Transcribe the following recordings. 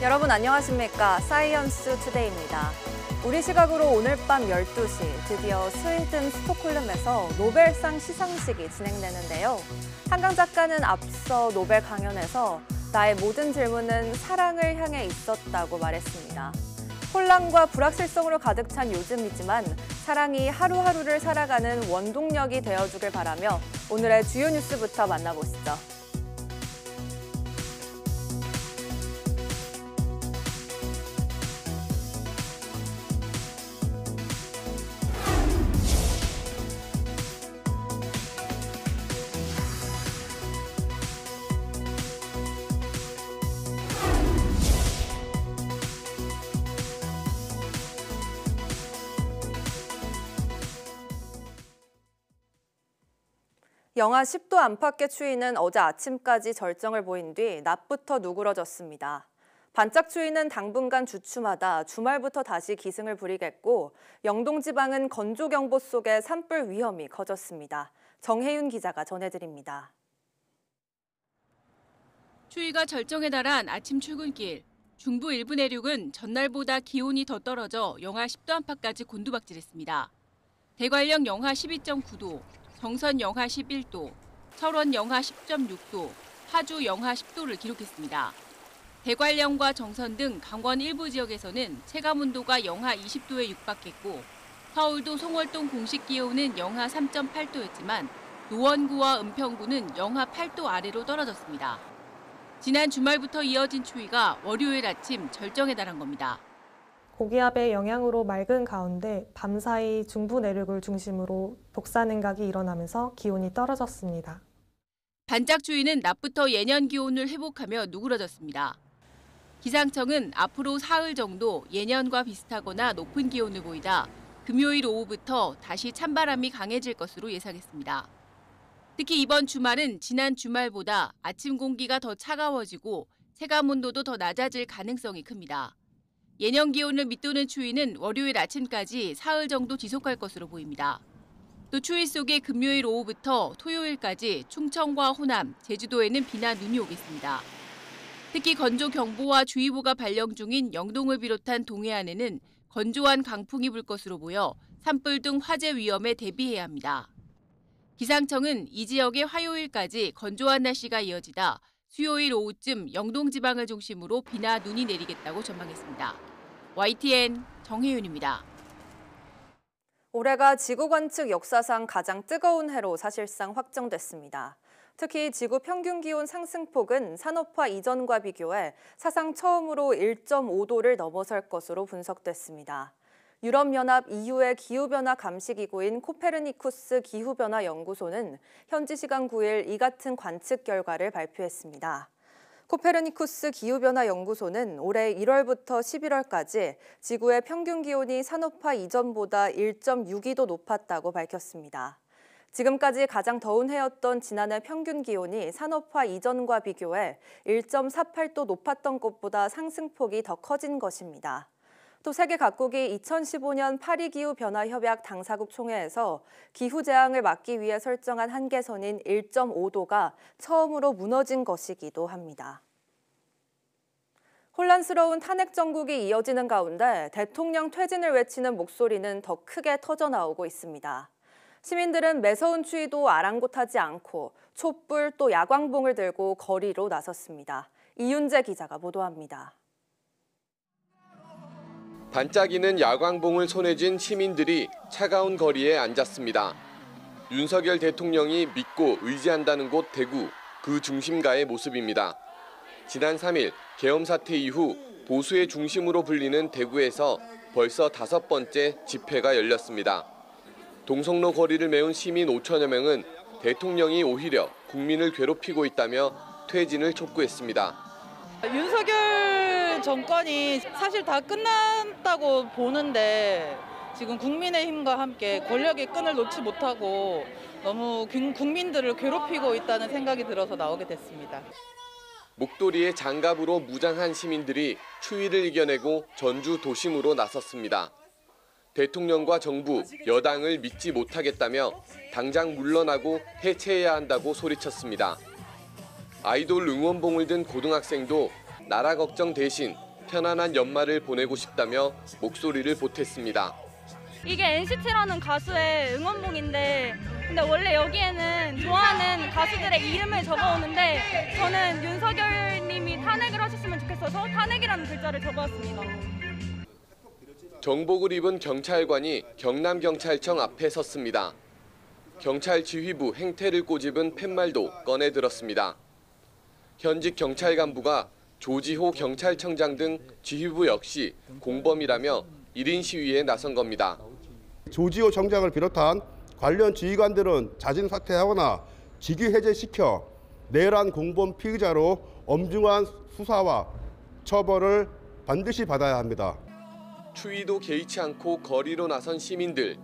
여러분 안녕하십니까? 사이언스 투데이입니다. 우리 시각으로 오늘 밤 12시 드디어 스웨덴 스톡홀름에서 노벨상 시상식이 진행되는데요. 한강 작가는 앞서 노벨 강연에서 나의 모든 질문은 사랑을 향해 있었다고 말했습니다. 혼란과 불확실성으로 가득 찬 요즘이지만 사랑이 하루하루를 살아가는 원동력이 되어주길 바라며 오늘의 주요 뉴스부터 만나보시죠. 영하 10도 안팎의 추위는 어제 아침까지 절정을 보인 뒤 낮부터 누그러졌습니다. 반짝 추위는 당분간 주춤하다 주말부터 다시 기승을 부리겠고 영동 지방은 건조경보 속에 산불 위험이 커졌습니다. 정혜윤 기자가 전해드립니다. 추위가 절정에 달한 아침 출근길. 중부 일부 내륙은 전날보다 기온이 더 떨어져 영하 10도 안팎까지 곤두박질했습니다. 대관령 영하 12.9도, 정선 영하 11도, 철원 영하 10.6도, 파주 영하 10도를 기록했습니다. 대관령과 정선 등 강원 일부 지역에서는 체감온도가 영하 20도에 육박했고 서울도 송월동 공식 기온은 영하 3.8도였지만 노원구와 은평구는 영하 8도 아래로 떨어졌습니다. 지난 주말부터 이어진 추위가 월요일 아침 절정에 달한 겁니다. 고기압의 영향으로 맑은 가운데 밤사이 중부 내륙을 중심으로 복사 냉각이 일어나면서 기온이 떨어졌습니다. 반짝 추위는 낮부터 예년 기온을 회복하며 누그러졌습니다. 기상청은 앞으로 사흘 정도 예년과 비슷하거나 높은 기온을 보이다 금요일 오후부터 다시 찬바람이 강해질 것으로 예상했습니다. 특히 이번 주말은 지난 주말보다 아침 공기가 더 차가워지고 체감온도도 더 낮아질 가능성이 큽니다. 예년 기온을 밑도는 추위는 월요일 아침까지 사흘 정도 지속할 것으로 보입니다. 또 추위 속에 금요일 오후부터 토요일까지 충청과 호남, 제주도에는 비나 눈이 오겠습니다. 특히 건조경보와 주의보가 발령 중인 영동을 비롯한 동해안에는 건조한 강풍이 불 것으로 보여 산불 등 화재 위험에 대비해야 합니다. 기상청은 이 지역에 화요일까지 건조한 날씨가 이어지다 수요일 오후쯤 영동 지방을 중심으로 비나 눈이 내리겠다고 전망했습니다. YTN 정혜윤입니다. 올해가 지구 관측 역사상 가장 뜨거운 해로 사실상 확정됐습니다. 특히 지구 평균 기온 상승폭은 산업화 이전과 비교해 사상 처음으로 1.5도를 넘어설 것으로 분석됐습니다. 유럽연합 EU의 기후변화 감시기구인 코페르니쿠스 기후변화 연구소는 현지 시간 9일 이 같은 관측 결과를 발표했습니다. 코페르니쿠스 기후변화 연구소는 올해 1월부터 11월까지 지구의 평균 기온이 산업화 이전보다 1.62도 높았다고 밝혔습니다. 지금까지 가장 더운 해였던 지난해 평균 기온이 산업화 이전과 비교해 1.48도 높았던 것보다 상승폭이 더 커진 것입니다. 또 세계 각국이 2015년 파리 기후변화협약 당사국 총회에서 기후재앙을 막기 위해 설정한 한계선인 1.5도가 처음으로 무너진 것이기도 합니다. 혼란스러운 탄핵 정국이 이어지는 가운데 대통령 퇴진을 외치는 목소리는 더 크게 터져나오고 있습니다. 시민들은 매서운 추위도 아랑곳하지 않고 촛불 또 야광봉을 들고 거리로 나섰습니다. 이윤재 기자가 보도합니다. 반짝이는 야광봉을 손에 쥔 시민들이 차가운 거리에 앉았습니다. 윤석열 대통령이 믿고 의지한다는 곳 대구, 그 중심가의 모습입니다. 지난 3일 계엄 사태 이후 보수의 중심으로 불리는 대구에서 벌써 5번째 집회가 열렸습니다. 동성로 거리를 메운 시민 5천여 명은 대통령이 오히려 국민을 괴롭히고 있다며 퇴진을 촉구했습니다. 윤석열 정권이 사실 다 끝났다고 보는데 지금 국민의힘과 함께 권력의 끈을 놓지 못하고 너무 국민들을 괴롭히고 있다는 생각이 들어서 나오게 됐습니다. 목도리에 장갑으로 무장한 시민들이 추위를 이겨내고 전주 도심으로 나섰습니다. 대통령과 정부, 여당을 믿지 못하겠다며 당장 물러나고 해체해야 한다고 소리쳤습니다. 아이돌 응원봉을 든 고등학생도 나라 걱정 대신 편안한 연말을 보내고 싶다며 목소리를 보탰습니다. 이게 NCT라는 가수의 응원봉인데 근데 원래 여기에는 좋아하는 가수들의 이름을 적어오는데 저는 윤석열 님이 탄핵을 하셨으면 좋겠어서 탄핵이라는 글자를 적어왔습니다. 정복을 입은 경찰관이 경남경찰청 앞에 섰습니다. 경찰 지휘부 행태를 꼬집은 팻말도 꺼내 들었습니다. 현직 경찰 간부가 조지호 경찰청장 등 지휘부 역시 공범이라며 1인 시위에 나선 겁니다. 조지호 청장을 비롯한 관련 지휘관들은 자진 사퇴하거나 직위 해제시켜 내란 공범 피의자로 엄중한 수사와 처벌을 반드시 받아야 합니다. 추위도 개의치 않고 거리로 나선 시민들.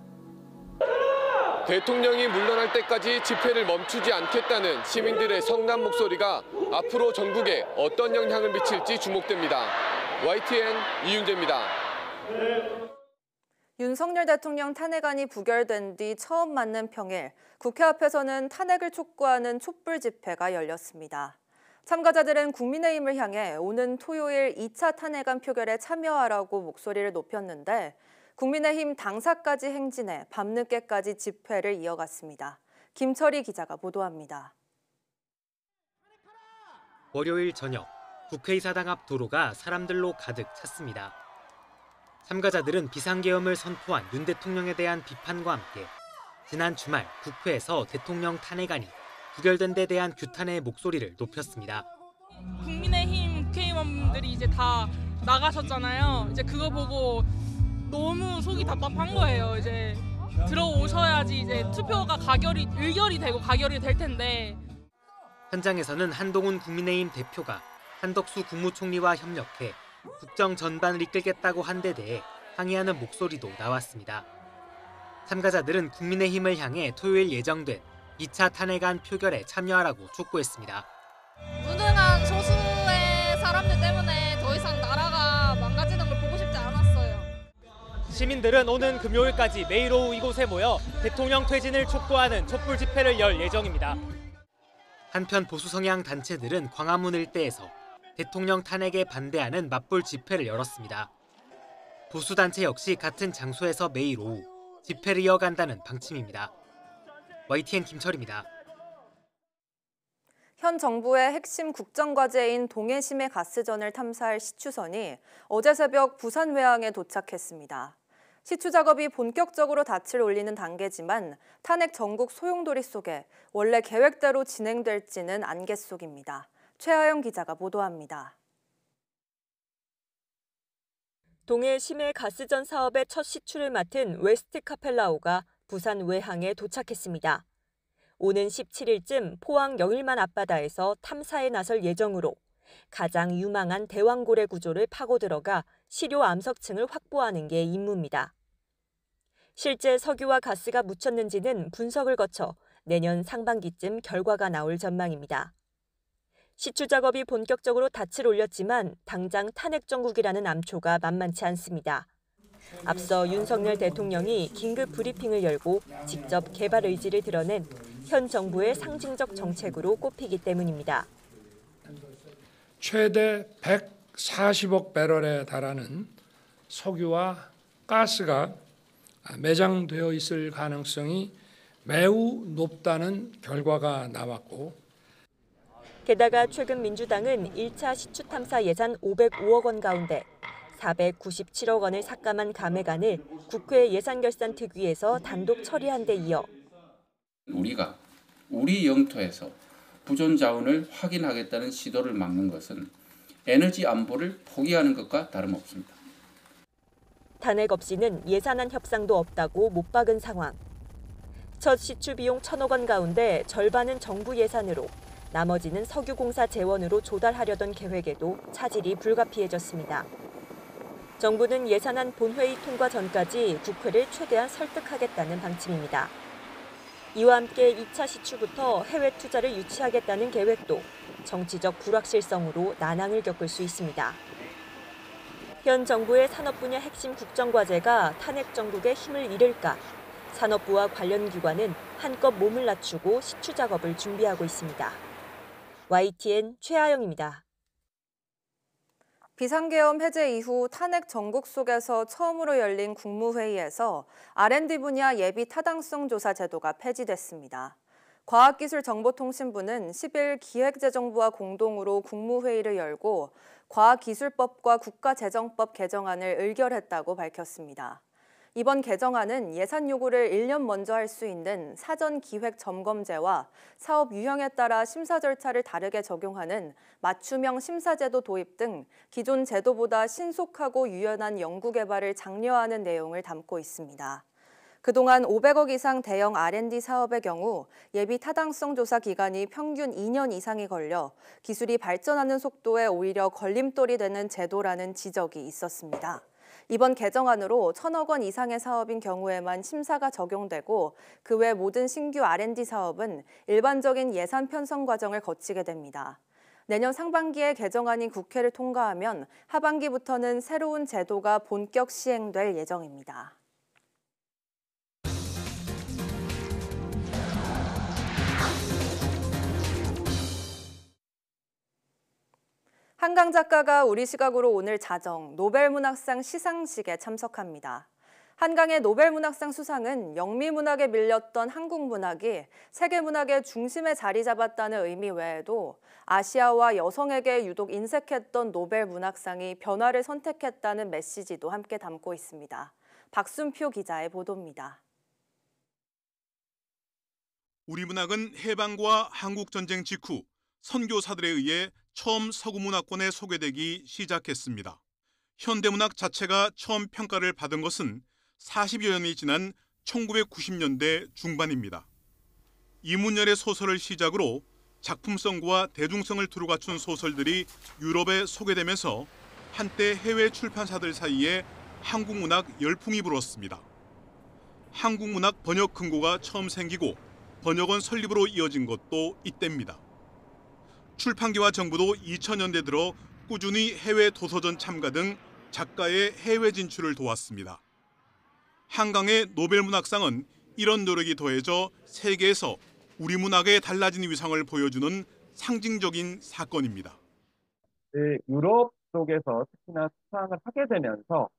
대통령이 물러날 때까지 집회를 멈추지 않겠다는 시민들의 성난 목소리가 앞으로 전국에 어떤 영향을 미칠지 주목됩니다. YTN 이윤재입니다. 윤석열 대통령 탄핵안이 부결된 뒤 처음 맞는 평일, 국회 앞에서는 탄핵을 촉구하는 촛불 집회가 열렸습니다. 참가자들은 국민의힘을 향해 오는 토요일 2차 탄핵안 표결에 참여하라고 목소리를 높였는데 국민의힘 당사까지 행진해 밤늦게까지 집회를 이어갔습니다. 김철희 기자가 보도합니다. 월요일 저녁, 국회의사당 앞 도로가 사람들로 가득 찼습니다. 참가자들은 비상계엄을 선포한 윤 대통령에 대한 비판과 함께 지난 주말 국회에서 대통령 탄핵안이 부결된 데 대한 규탄의 목소리를 높였습니다. 국민의힘 국회의원들이 이제 다 나가셨잖아요. 이제 그거 보고 너무 속이 답답한 거예요. 이제 들어오셔야지 이제 투표가 의결이 되고 가결이 될 텐데. 현장에서는 한동훈 국민의힘 대표가 한덕수 국무총리와 협력해 국정 전반을 이끌겠다고 한 데 대해 항의하는 목소리도 나왔습니다. 참가자들은 국민의힘을 향해 토요일 예정된 2차 탄핵안 표결에 참여하라고 촉구했습니다. 무능한 소수의 사람들 때문에 더 이상 나라가 망가지는 걸 보고 싶지 않았어요. 시민들은 오는 금요일까지 매일 오후 이곳에 모여 대통령 퇴진을 촉구하는 촛불 집회를 열 예정입니다. 한편 보수 성향 단체들은 광화문 일대에서 대통령 탄핵에 반대하는 맞불 집회를 열었습니다. 보수 단체 역시 같은 장소에서 매일 오후 집회를 이어간다는 방침입니다. YTN 김철입니다. 현 정부의 핵심 국정과제인 동해심해 가스전을 탐사할 시추선이 어제 새벽 부산 외항에 도착했습니다. 시추 작업이 본격적으로 닻을 올리는 단계지만 탄핵 전국 소용돌이 속에 원래 계획대로 진행될지는 안개 속입니다. 최하영 기자가 보도합니다. 동해심해 가스전 사업의 첫 시추를 맡은 웨스트 카펠라오가 부산 외항에 도착했습니다. 오는 17일쯤 포항 영일만 앞바다에서 탐사에 나설 예정으로 가장 유망한 대왕고래 구조를 파고 들어가 시료 암석층을 확보하는 게 임무입니다. 실제 석유와 가스가 묻혔는지는 분석을 거쳐 내년 상반기쯤 결과가 나올 전망입니다. 시추 작업이 본격적으로 닻을 올렸지만 당장 탄핵 정국이라는 암초가 만만치 않습니다. 앞서 윤석열 대통령이 긴급 브리핑을 열고 직접 개발 의지를 드러낸 현 정부의 상징적 정책으로 꼽히기 때문입니다. 최대 140억 배럴에 달하는 석유와 가스가 매장되어 있을 가능성이 매우 높다는 결과가 나왔고, 게다가 최근 민주당은 1차 시추 탐사 예산 505억 원 가운데 497억 원을 삭감한 감액안을 국회 예산결산특위에서 단독 처리한 데 이어 우리가 우리 영토에서 부존 자원을 확인하겠다는 시도를 막는 것은 에너지 안보를 포기하는 것과 다름없습니다. 탄핵 없이는 예산안 협상도 없다고 못 박은 상황. 첫 시추 비용 1,000억 원 가운데 절반은 정부 예산으로 나머지는 석유공사 재원으로 조달하려던 계획에도 차질이 불가피해졌습니다. 정부는 예산안 본회의 통과 전까지 국회를 최대한 설득하겠다는 방침입니다. 이와 함께 2차 시추부터 해외 투자를 유치하겠다는 계획도 정치적 불확실성으로 난항을 겪을 수 있습니다. 현 정부의 산업 분야 핵심 국정과제가 탄핵 정국의 힘을 잃을까? 산업부와 관련 기관은 한껏 몸을 낮추고 시추 작업을 준비하고 있습니다. YTN 최아영입니다. 비상계엄 해제 이후 탄핵 정국 속에서 처음으로 열린 국무회의에서 R&D 분야 예비 타당성 조사 제도가 폐지됐습니다. 과학기술정보통신부는 10일 기획재정부와 공동으로 국무회의를 열고 과학기술법과 국가재정법 개정안을 의결했다고 밝혔습니다. 이번 개정안은 예산 요구를 1년 먼저 할 수 있는 사전 기획 점검제와 사업 유형에 따라 심사 절차를 다르게 적용하는 맞춤형 심사제도 도입 등 기존 제도보다 신속하고 유연한 연구 개발을 장려하는 내용을 담고 있습니다. 그동안 500억 이상 대형 R&D 사업의 경우 예비 타당성 조사 기간이 평균 2년 이상이 걸려 기술이 발전하는 속도에 오히려 걸림돌이 되는 제도라는 지적이 있었습니다. 이번 개정안으로 1,000억 원 이상의 사업인 경우에만 심사가 적용되고 그 외 모든 신규 R&D 사업은 일반적인 예산 편성 과정을 거치게 됩니다. 내년 상반기에 개정안이 국회를 통과하면 하반기부터는 새로운 제도가 본격 시행될 예정입니다. 한강 작가가 우리 시각으로 오늘 자정 노벨문학상 시상식에 참석합니다. 한강의 노벨문학상 수상은 영미문학에 밀렸던 한국 문학이 세계문학의 중심에 자리 잡았다는 의미 외에도 아시아와 여성에게 유독 인색했던 노벨문학상이 변화를 선택했다는 메시지도 함께 담고 있습니다. 박순표 기자의 보도입니다. 우리 문학은 해방과 한국전쟁 직후 선교사들에 의해 처음 서구문화권에 소개되기 시작했습니다. 현대문학 자체가 처음 평가를 받은 것은 40여 년이 지난 1990년대 중반입니다. 이문열의 소설을 시작으로 작품성과 대중성을 두루 갖춘 소설들이 유럽에 소개되면서 한때 해외 출판사들 사이에 한국문학 열풍이 불었습니다. 한국문학 번역 금고가 처음 생기고 번역원 설립으로 이어진 것도 이때입니다. 출판계와 정부도 2000년대 들어 꾸준히 해외 도서전 참가 등 작가의 해외 진출을 도왔습니다. 한강의 노벨문학상은 이런 노력이 더해져 세계에서 우리 문학의 달라진 위상을 보여주는 상징적인 사건입니다. 유럽 쪽에서 특히나 수상을 하게 되면서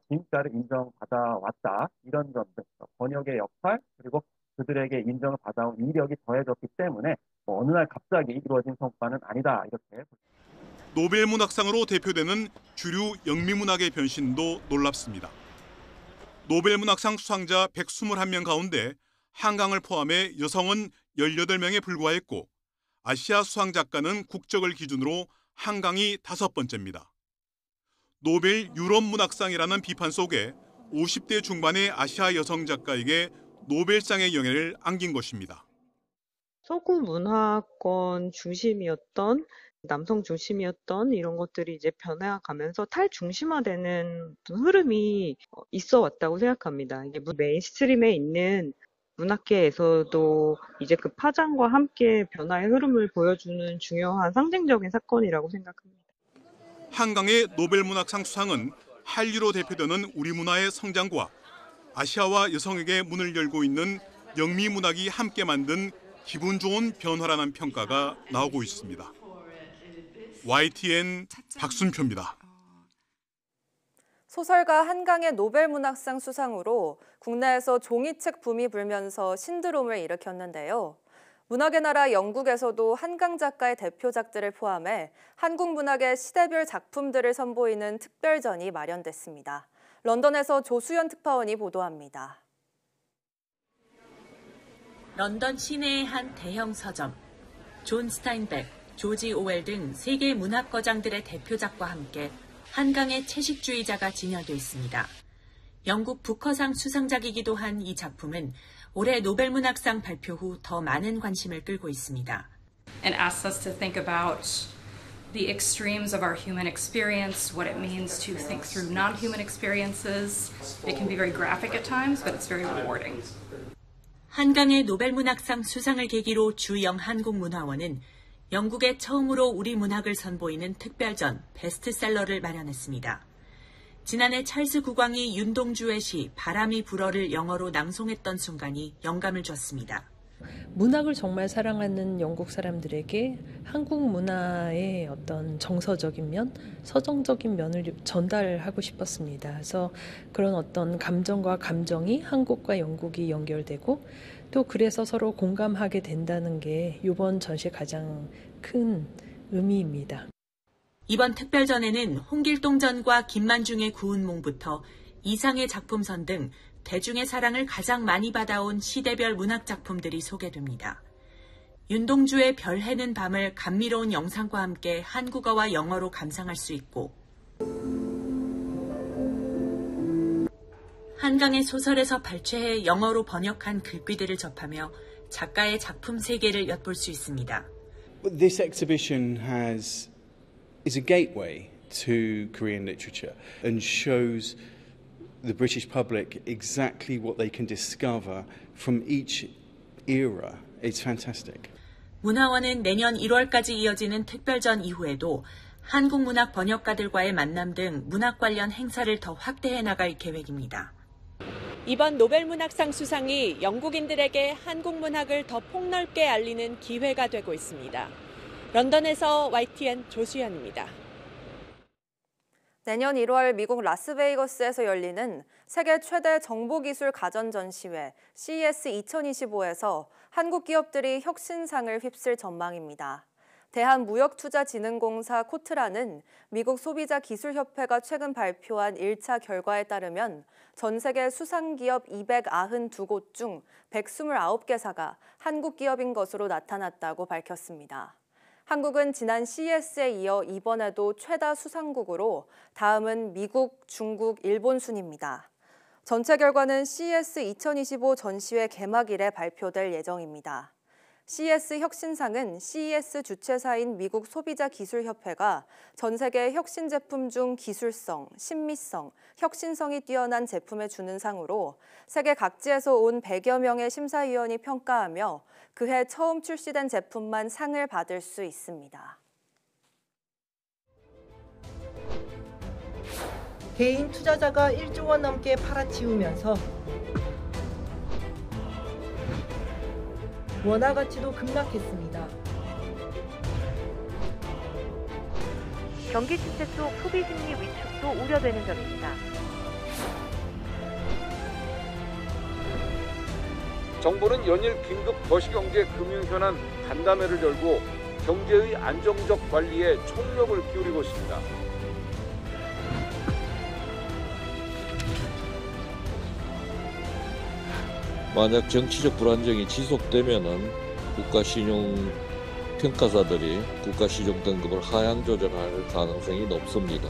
진짜를 인정받아왔다. 이런 점들, 번역의 역할, 그리고 그들에게 인정을 받아온 이력이 더해졌기 때문에 어느 날 갑자기 이루어진 성과는 아니다. 이렇게. 노벨문학상으로 대표되는 주류 영미문학의 변신도 놀랍습니다. 노벨문학상 수상자 121명 가운데 한강을 포함해 여성은 18명에 불과했고 아시아 수상 작가는 국적을 기준으로 한강이 5번째입니다. 노벨 유럽문학상이라는 비판 속에 50대 중반의 아시아 여성 작가에게 노벨상의 영예를 안긴 것입니다. 서구 문화권 중심이었던 남성 중심이었던 이런 것들이 이제 변해가면서 탈중심화되는 흐름이 있어 왔다고 생각합니다. 이게 메인스트림에 있는 문학계에서도 이제 그 파장과 함께 변화의 흐름을 보여주는 중요한 상징적인 사건이라고 생각합니다. 한강의 노벨문학상 수상은 한류로 대표되는 우리 문화의 성장과 아시아와 여성에게 문을 열고 있는 영미 문학이 함께 만든 기분 좋은 변화라는 평가가 나오고 있습니다. YTN 박순표입니다. 소설가 한강의 노벨문학상 수상으로 국내에서 종이책 붐이 불면서 신드롬을 일으켰는데요. 문학의 나라 영국에서도 한강 작가의 대표작들을 포함해 한국 문학의 시대별 작품들을 선보이는 특별전이 마련됐습니다. 런던에서 조수연 특파원이 보도합니다. 런던 시내의 한 대형 서점. 존 스타인백, 조지 오웰 등 세계 문학거장들의 대표작과 함께 한강의 채식주의자가 진열돼 있습니다. 영국 부커상 수상작이기도 한 이 작품은 올해 노벨문학상 발표 후 더 많은 관심을 끌고 있습니다. And asks us to think about the extremes of our human experience, what it means to think through non-human experiences. It can be very graphic at times, but it's very rewarding. 한강의 노벨문학상 수상을 계기로 주영한국문화원은 영국에 처음으로 우리 문학을 선보이는 특별전 베스트셀러를 마련했습니다. 지난해 찰스 국왕이 윤동주의 시 바람이 불어를 영어로 낭송했던 순간이 영감을 줬습니다. 문학을 정말 사랑하는 영국 사람들에게 한국 문화의 어떤 정서적인 면, 서정적인 면을 전달하고 싶었습니다. 그래서 그런 어떤 감정과 감정이 한국과 영국이 연결되고 또 그래서 서로 공감하게 된다는 게 이번 전시의 가장 큰 의미입니다. 이번 특별전에는 홍길동전과 김만중의 구운몽부터 이상의 작품선 등 대중의 사랑을 가장 많이 받아온 시대별 문학 작품들이 소개됩니다. 윤동주의 별 해는 밤을 감미로운 영상과 함께 한국어와 영어로 감상할 수 있고 한강의 소설에서 발췌해 영어로 번역한 글귀들을 접하며 작가의 작품 세계를 엿볼 수 있습니다. This exhibition is a gateway to Korean literature and shows the British public exactly what they can discover from each era. It's fantastic. 문화원은 내년 1월까지 이어지는 특별전 이후에도 한국 문학 번역가들과의 만남 등 문학 관련 행사를 더 확대해 나갈 계획입니다. 이번 노벨문학상 수상이 영국인들에게 한국 문학을 더 폭넓게 알리는 기회가 되고 있습니다. 런던에서 YTN 조수연입니다. 내년 1월 미국 라스베이거스에서 열리는 세계 최대 정보기술 가전전시회 CES 2025에서 한국 기업들이 혁신상을 휩쓸 전망입니다. 대한무역투자진흥공사 코트라는 미국 소비자기술협회가 최근 발표한 1차 결과에 따르면 전 세계 수상기업 292곳 중 129개사가 한국 기업인 것으로 나타났다고 밝혔습니다. 한국은 지난 CES에 이어 이번에도 최다 수상국으로 다음은 미국, 중국, 일본 순입니다. 전체 결과는 CES 2025 전시회 개막일에 발표될 예정입니다. CES 혁신상은 CES 주최사인 미국 소비자기술협회가 전 세계 혁신 제품 중 기술성, 신미성, 혁신성이 뛰어난 제품에 주는 상으로 세계 각지에서 온 100여 명의 심사위원이 평가하며 그해 처음 출시된 제품만 상을 받을 수 있습니다. 개인 투자자가 1조 원 넘게 팔아치우면서 원화 가치도 급락했습니다. 경기 침체 속 소비 심리 위축도 우려되는 점입니다. 정부는 연일 긴급 거시경제 금융현안 간담회를 열고 경제의 안정적 관리에 총력을 기울이고 있습니다. 만약 정치적 불안정이 지속되면은 국가신용평가사들이 국가시정 등급을 하향 조정할 가능성이 높습니다.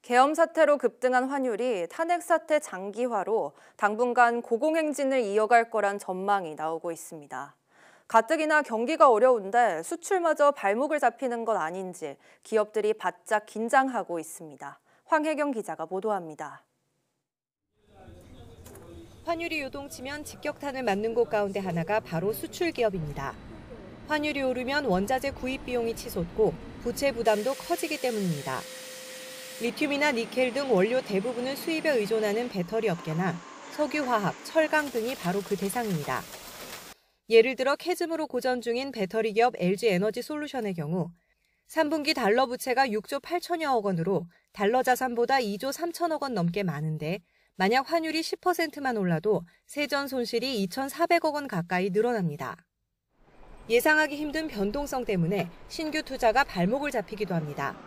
계엄 사태로 급등한 환율이 탄핵 사태 장기화로 당분간 고공행진을 이어갈 거란 전망이 나오고 있습니다. 가뜩이나 경기가 어려운데 수출마저 발목을 잡히는 건 아닌지 기업들이 바짝 긴장하고 있습니다. 황혜경 기자가 보도합니다. 환율이 요동치면 직격탄을 맞는 곳 가운데 하나가 바로 수출 기업입니다. 환율이 오르면 원자재 구입 비용이 치솟고 부채 부담도 커지기 때문입니다. 리튬이나 니켈 등 원료 대부분을 수입에 의존하는 배터리 업계나 석유화학, 철강 등이 바로 그 대상입니다. 예를 들어 캐즘으로 고전 중인 배터리 기업 LG에너지솔루션의 경우 3분기 달러 부채가 6조 8천여억 원으로 달러 자산보다 2조 3천억 원 넘게 많은데 만약 환율이 10%만 올라도 세전 손실이 2,400억 원 가까이 늘어납니다. 예상하기 힘든 변동성 때문에 신규 투자가 발목을 잡히기도 합니다.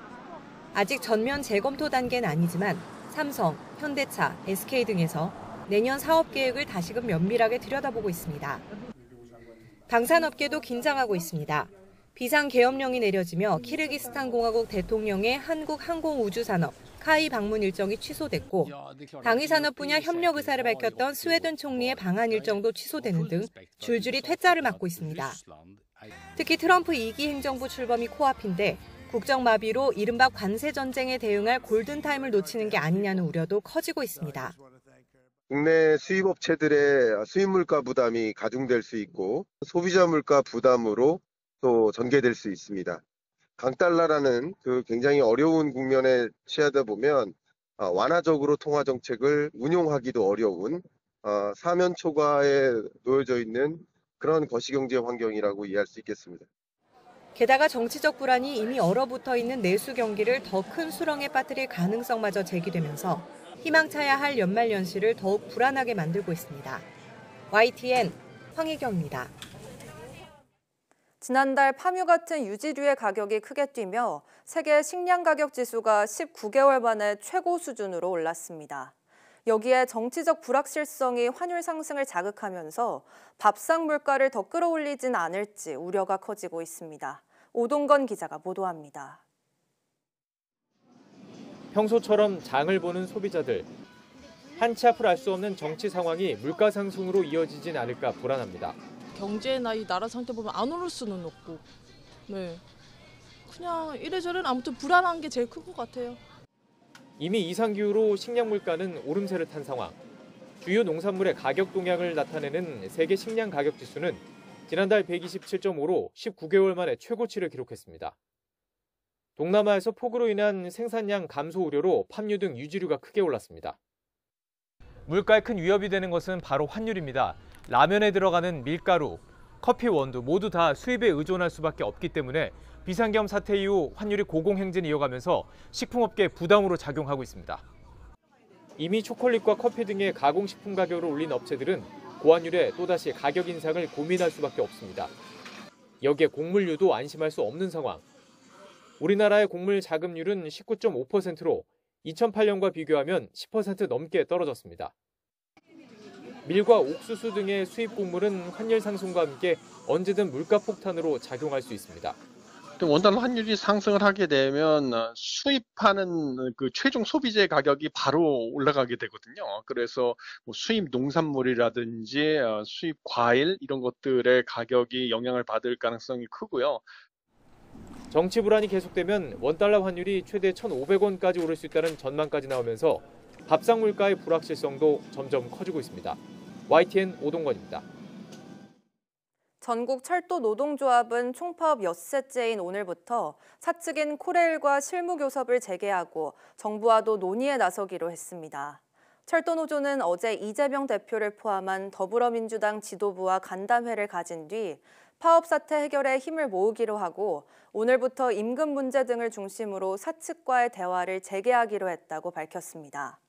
아직 전면 재검토 단계는 아니지만 삼성, 현대차, SK 등에서 내년 사업 계획을 다시금 면밀하게 들여다보고 있습니다. 방산업계도 긴장하고 있습니다. 비상계엄령이 내려지며 키르기스탄 공화국 대통령의 한국 항공우주산업 카이 방문 일정이 취소됐고 방위산업 분야 협력 의사를 밝혔던 스웨덴 총리의 방한 일정도 취소되는 등 줄줄이 퇴짜를 맞고 있습니다. 특히 트럼프 2기 행정부 출범이 코앞인데 국정마비로 이른바 관세 전쟁에 대응할 골든타임을 놓치는 게 아니냐는 우려도 커지고 있습니다. 국내 수입업체들의 수입 물가 부담이 가중될 수 있고 소비자 물가 부담으로 또 전개될 수 있습니다. 강달러라는 그 굉장히 어려운 국면에 취하다 보면 완화적으로 통화 정책을 운용하기도 어려운 사면 초과에 놓여져 있는 그런 거시경제 환경이라고 이해할 수 있겠습니다. 게다가 정치적 불안이 이미 얼어붙어 있는 내수 경기를 더 큰 수렁에 빠뜨릴 가능성마저 제기되면서 희망차야 할 연말연시를 더욱 불안하게 만들고 있습니다. YTN 황희경입니다. 지난달 파묘 같은 유지류의 가격이 크게 뛰며 세계 식량 가격 지수가 19개월 만에 최고 수준으로 올랐습니다. 여기에 정치적 불확실성이 환율 상승을 자극하면서 밥상 물가를 더 끌어올리진 않을지 우려가 커지고 있습니다. 오동건 기자가 보도합니다. 평소처럼 장을 보는 소비자들. 한치 앞을 알 수 없는 정치 상황이 물가 상승으로 이어지진 않을까 불안합니다. 경제나 이 나라 상태 보면 안 오를 수는 없고, 네, 그냥 이래저래 아무튼 불안한 게 제일 큰 것 같아요. 이미 이상기후로 식량 물가는 오름세를 탄 상황. 주요 농산물의 가격 동향을 나타내는 세계 식량 가격 지수는 지난달 127.5로 19개월 만에 최고치를 기록했습니다. 동남아에서 폭우로 인한 생산량 감소 우려로 팜유 등 유지류가 크게 올랐습니다. 물가에 큰 위협이 되는 것은 바로 환율입니다. 라면에 들어가는 밀가루, 커피 원두 모두 다 수입에 의존할 수밖에 없기 때문에 비상경 사태 이후 환율이 고공행진을 이어가면서 식품업계에 부담으로 작용하고 있습니다. 이미 초콜릿과 커피 등의 가공식품 가격을 올린 업체들은 고환율에 또다시 가격 인상을 고민할 수밖에 없습니다. 여기에 곡물류도 안심할 수 없는 상황. 우리나라의 곡물 자급률은 19.5%로 2008년과 비교하면 10% 넘게 떨어졌습니다. 밀과 옥수수 등의 수입 곡물은 환율 상승과 함께 언제든 물가 폭탄으로 작용할 수 있습니다. 원달러 환율이 상승을 하게 되면 수입하는 그 최종 소비재 가격이 바로 올라가게 되거든요. 그래서 뭐 수입 농산물이라든지 수입 과일 이런 것들의 가격이 영향을 받을 가능성이 크고요. 정치 불안이 계속되면 원달러 환율이 최대 1,500원까지 오를 수 있다는 전망까지 나오면서 밥상 물가의 불확실성도 점점 커지고 있습니다. YTN 오동건입니다. 전국 철도 노동조합은 총파업 엿새째인 오늘부터 사측인 코레일과 실무교섭을 재개하고 정부와도 논의에 나서기로 했습니다. 철도노조는 어제 이재명 대표를 포함한 더불어민주당 지도부와 간담회를 가진 뒤 파업 사태 해결에 힘을 모으기로 하고 오늘부터 임금 문제 등을 중심으로 사측과의 대화를 재개하기로 했다고 밝혔습니다.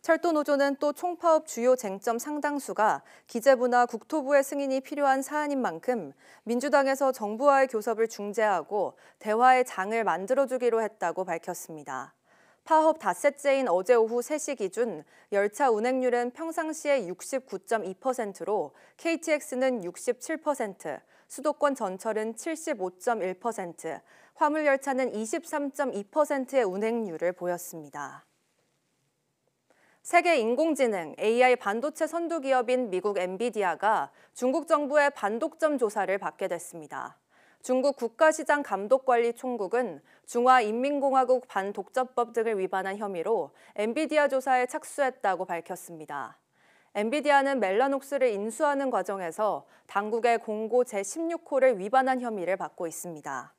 철도노조는 또 총파업 주요 쟁점 상당수가 기재부나 국토부의 승인이 필요한 사안인 만큼 민주당에서 정부와의 교섭을 중재하고 대화의 장을 만들어주기로 했다고 밝혔습니다. 파업 닷새째인 어제 오후 3시 기준 열차 운행률은 평상시에 69.2%로 KTX는 67%, 수도권 전철은 75.1%, 화물열차는 23.2%의 운행률을 보였습니다. 세계 인공지능 AI 반도체 선두 기업인 미국 엔비디아가 중국 정부의 반독점 조사를 받게 됐습니다. 중국 국가시장감독관리총국은 중화인민공화국 반독점법 등을 위반한 혐의로 엔비디아 조사에 착수했다고 밝혔습니다. 엔비디아는 멜라녹스를 인수하는 과정에서 당국의 공고 제16호를 위반한 혐의를 받고 있습니다.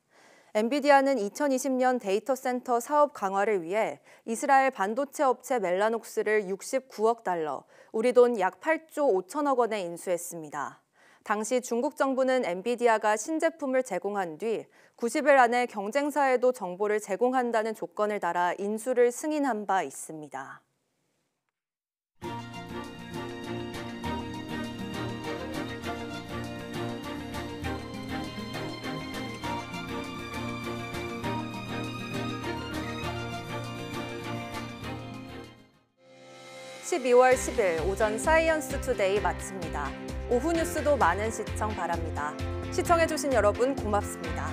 엔비디아는 2020년 데이터 센터 사업 강화를 위해 이스라엘 반도체 업체 멜라녹스를 69억 달러, 우리 돈 약 8조 5천억 원에 인수했습니다. 당시 중국 정부는 엔비디아가 신제품을 제공한 뒤 90일 안에 경쟁사에도 정보를 제공한다는 조건을 달아 인수를 승인한 바 있습니다. (12월 10일) 오전 사이언스 투데이 마칩니다. 오후 뉴스도 많은 시청 바랍니다. 시청해주신 여러분 고맙습니다.